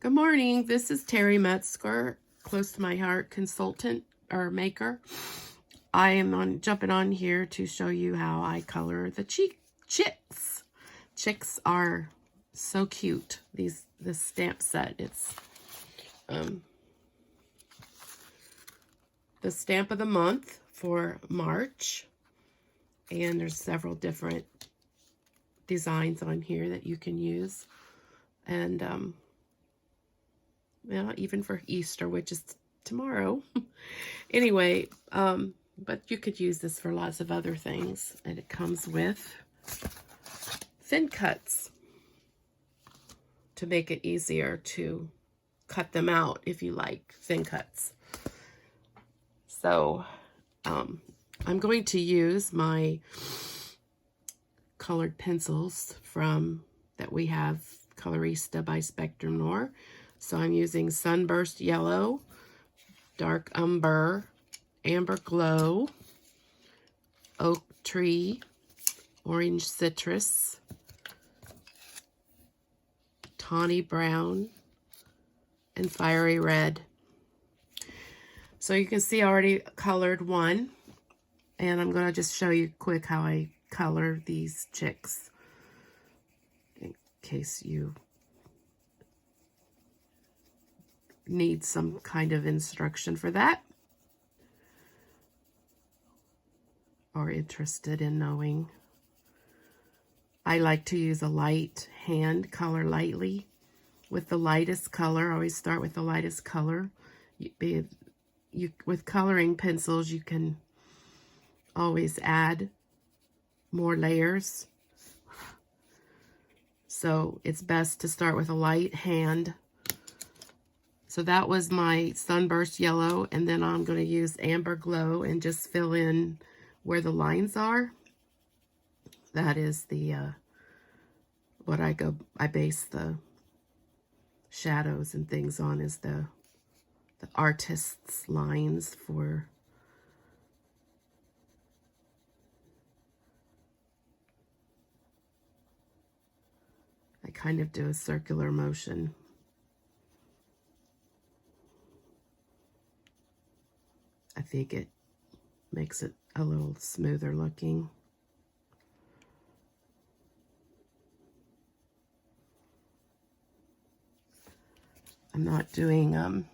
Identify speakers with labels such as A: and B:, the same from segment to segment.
A: Good morning. This is Terry Metzger, close to my heart consultant or maker. I am jumping on here to show you how I color the chicks. Chicks are so cute. This stamp set. It's the stamp of the month for March, and there's several different designs on here that you can use, and well, even for Easter, which is tomorrow. Anyway, but you could use this for lots of other things. And it comes with thin cuts to make it easier to cut them out if you like thin cuts. So I'm going to use my colored pencils that we have, Colorista by Spectrum Noir. So I'm using Sunburst Yellow, Dark Umber, Amber Glow, Oak Tree, Orange Citrus, Tawny Brown, and Fiery Red. So you can see I already colored one, and I'm going to just show you quick how I color these chicks in case you need some kind of instruction for that, or interested in knowing. I like to use a light hand, color lightly with the lightest color. I always start with the lightest color. With coloring pencils, you can always add more layers. So it's best to start with a light hand. So that was my Sunburst Yellow, and then I'm going to use Amber Glow and just fill in where the lines are. That is the what I base the shadows and things on, is the artist's lines for I kind of do a circular motion. I think it makes it a little smoother looking. I'm not doing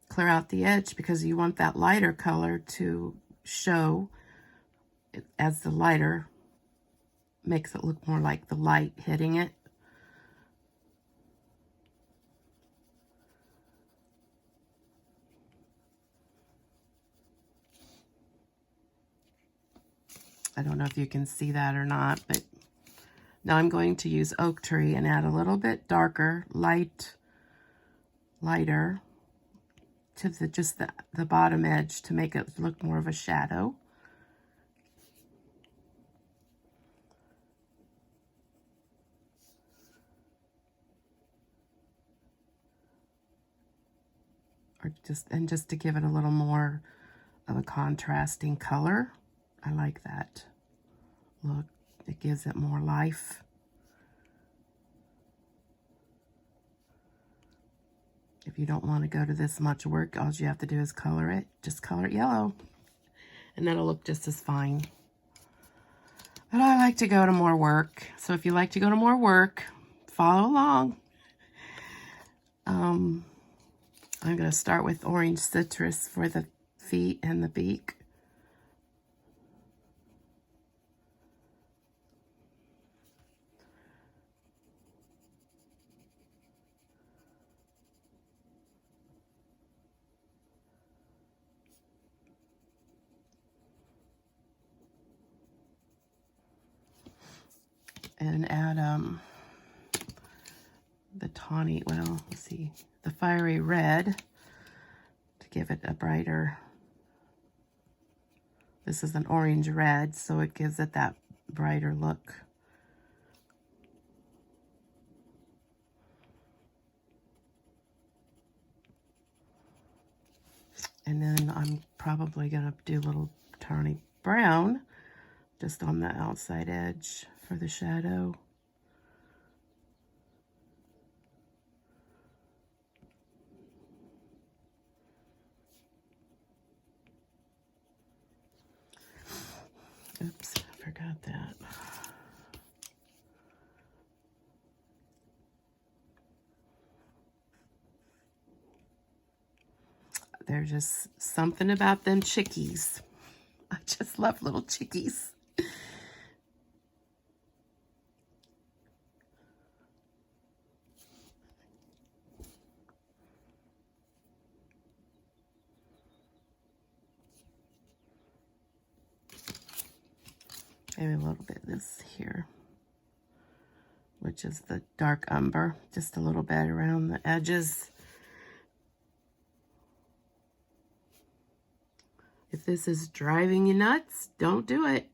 A: clear out the edge because you want that lighter color to show as the lighter makes it look more like the light hitting it. I don't know if you can see that or not, but now I'm going to use Oak Tree and add a little bit darker, lighter to the bottom edge to make it look more of a shadow. Just to give it a little more of a contrasting color. I like that look. It gives it more life. If you don't want to go to this much work, all you have to do is color it. Just color it yellow, and that'll look just as fine. But I like to go to more work. So if you like to go to more work, follow along. I'm going to start with Orange Citrus for the feet and the beak. And add the tawny, well, let's see, the Fiery Red to give it a brighter. This is an orange red, so it gives it that brighter look. And then I'm probably going to do a little tawny brown just on the outside edge for the shadow. about that. There's just something about them chickies. I just love little chickies. Maybe a little bit in this here, which is the dark umber, just a little bit around the edges. If this is driving you nuts, don't do it.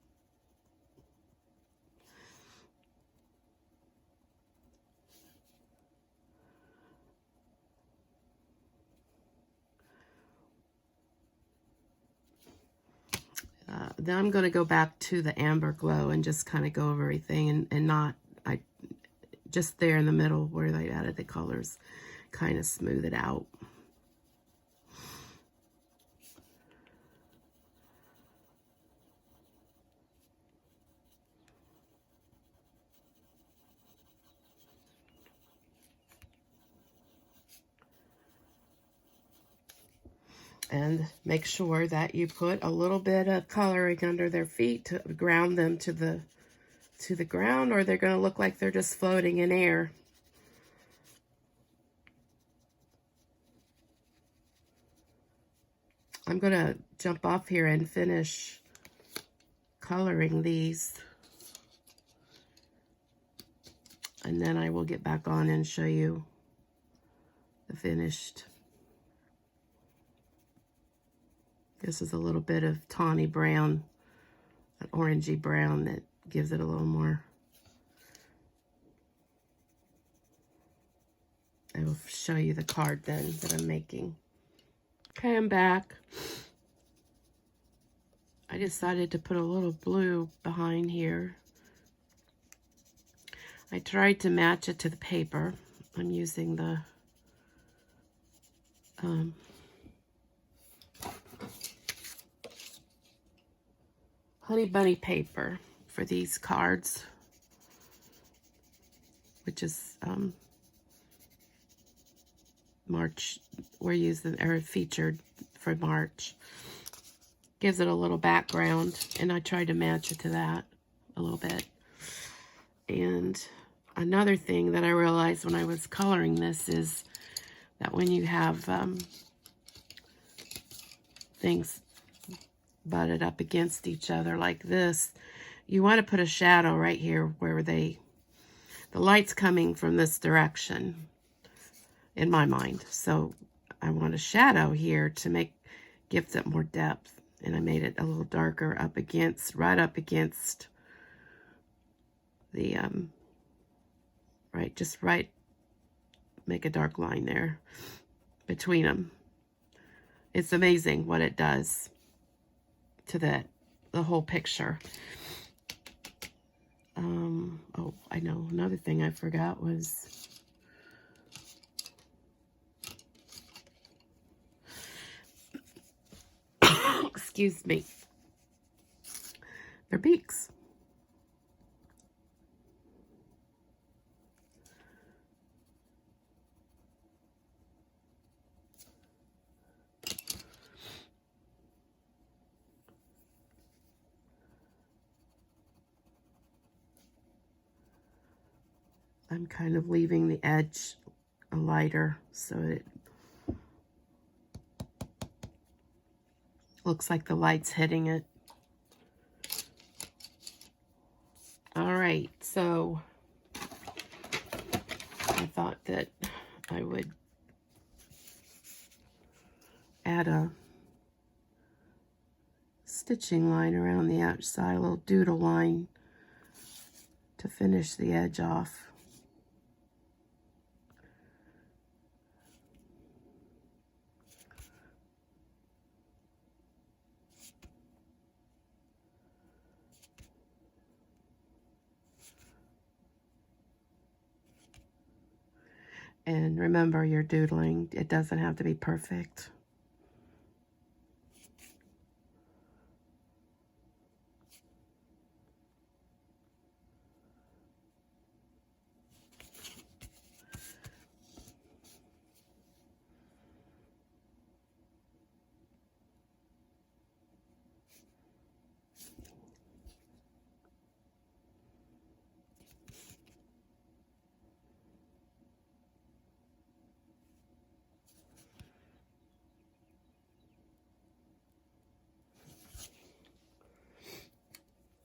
A: Then I'm going to go back to the amber glow and just kind of go over everything and not, just there in the middle where they added the colors, kind of smooth it out. And make sure that you put a little bit of coloring under their feet to ground them to the ground, or they're going to look like they're just floating in air. I'm going to jump off here and finish coloring these. And then I will get back on and show you the finished. This is a little bit of tawny brown, an orangey brown that gives it a little more. I will show you the card then that I'm making. Okay, I'm back. I decided to put a little blue behind here. I tried to match it to the paper. I'm using the Honey Bunny paper for these cards, which is March. We're using, or featured for March. Gives it a little background, and I tried to match it to that a little bit. And another thing that I realized when I was coloring this is that when you have things butted up against each other like this, you want to put a shadow right here where the light's coming from this direction in my mind. So I want a shadow here to gives it more depth, and I made it a little darker up against, right up against the make a dark line there between them. It's amazing what it does to the whole picture. Oh, I know, another thing I forgot was excuse me, their beaks. I'm kind of leaving the edge lighter so it looks like the light's hitting it. All right, so I thought that I would add a stitching line around the outside, a little doodle line to finish the edge off. And remember, you're doodling. It doesn't have to be perfect.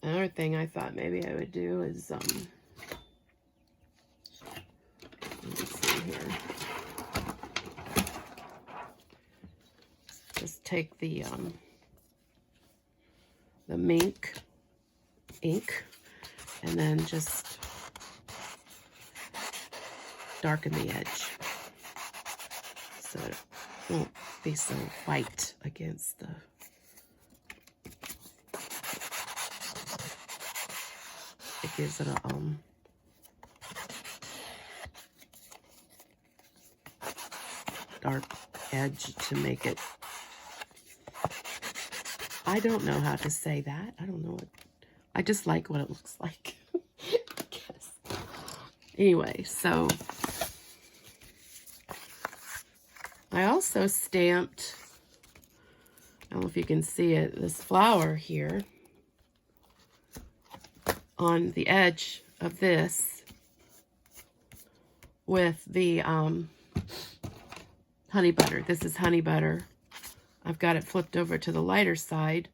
A: Another thing I thought maybe I would do is, let me see here. Just take the mink ink and then just darken the edge so it won't be so white against the it gives it a dark edge to make it. I don't know how to say that. I don't know what. I just like what it looks like. I guess. Anyway, so I also stamped, I don't know if you can see it, this flower here on the edge of this with the honey butter. This is honey butter. I've got it flipped over to the lighter side,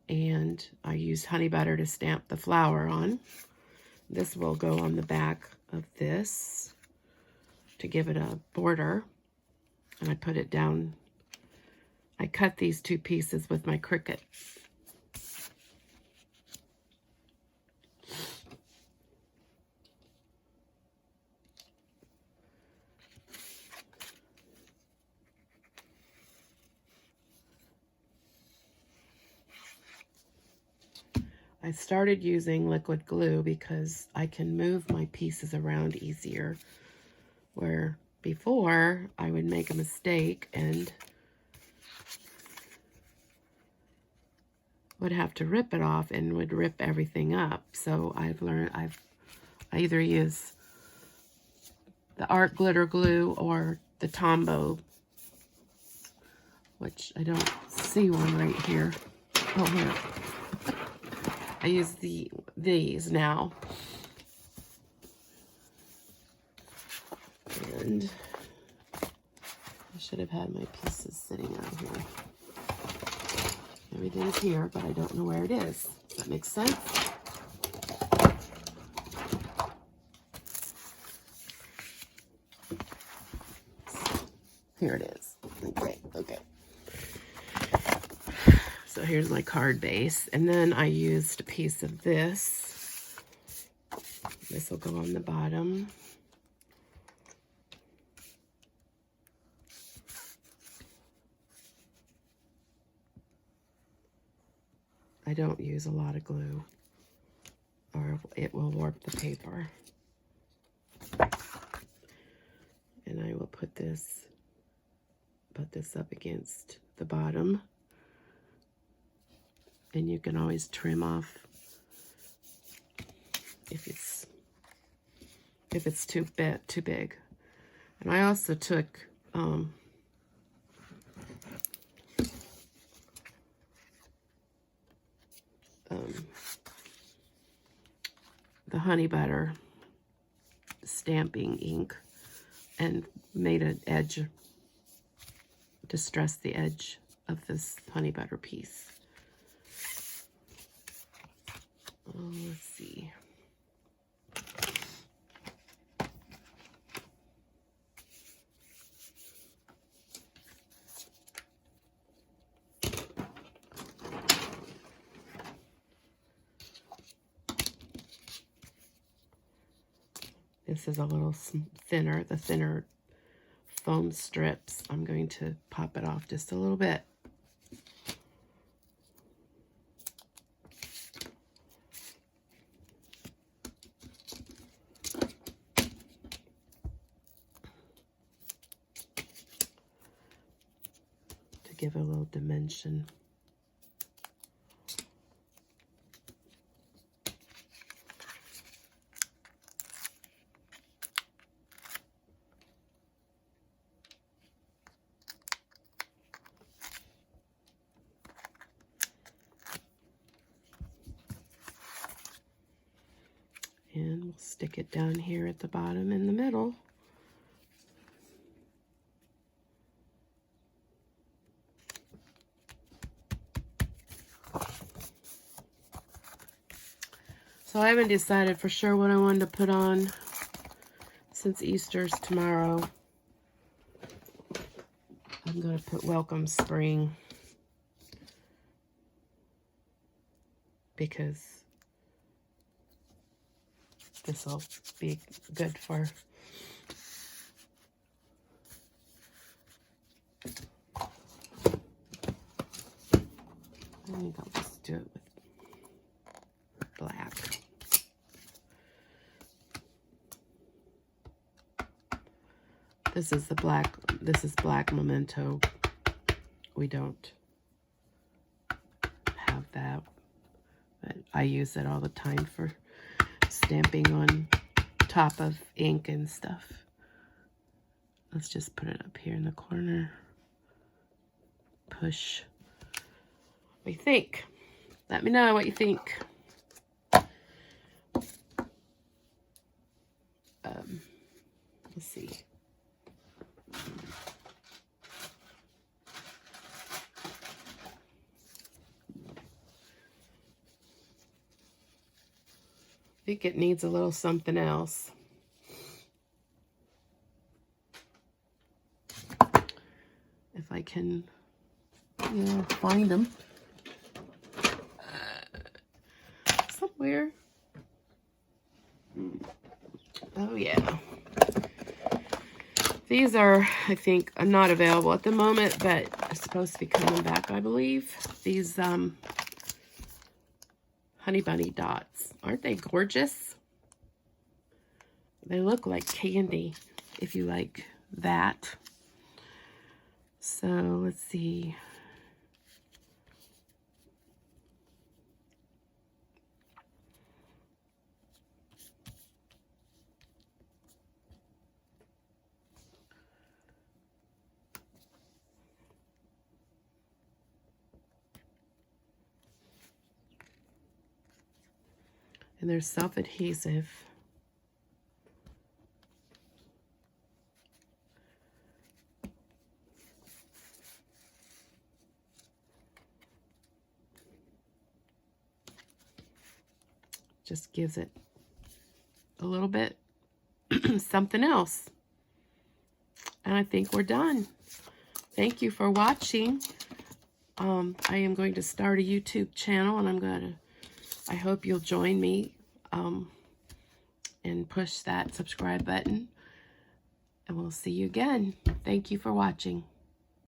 A: and I used honey butter to stamp the flower on. This will go on the back of this to give it a border, and I put it down. I cut these two pieces with my Cricut. I started using liquid glue because I can move my pieces around easier, where before I would make a mistake and would have to rip it off and would rip everything up. So I've learned I either use the art glitter glue or the Tombow, which I don't see one right here. Oh, here. I use these now. And I should have had my pieces sitting out here. Everything's here, but I don't know where it is. Does that make sense? Here it is. Okay. So here's my card base. And then I used a piece of this. This will go on the bottom. I don't use a lot of glue, or it will warp the paper. And I will put this up against the bottom. And you can always trim off if it's too big. And I also took the honey butter stamping ink and made an edge, distress the edge of this honey butter piece. Let's see. This is a little thinner, the thinner foam strips. I'm going to pop it off just a little bit. To give a little dimension. And we'll stick it down here at the bottom in the middle. So I haven't decided for sure what I wanted to put on since Easter's tomorrow. I'm going to put Welcome Spring because this will be good for I think I'll just do it with black. This is black memento. We don't have that, but I use it all the time for stamping on top of ink and stuff. Let's just put it up here in the corner. Push. What do you think? Let me know what you think. Let's see. I think it needs a little something else. If I can, find them somewhere. Oh yeah. These are, I think, not available at the moment, but are supposed to be coming back, I believe. These Honey Bunny dots. Aren't they gorgeous? They look like candy, if you like that. So, let's see. And they're self-adhesive. Just gives it a little bit something else. And I think we're done. Thank you for watching. I am going to start a YouTube channel, and I hope you'll join me and push that subscribe button. And we'll see you again. Thank you for watching.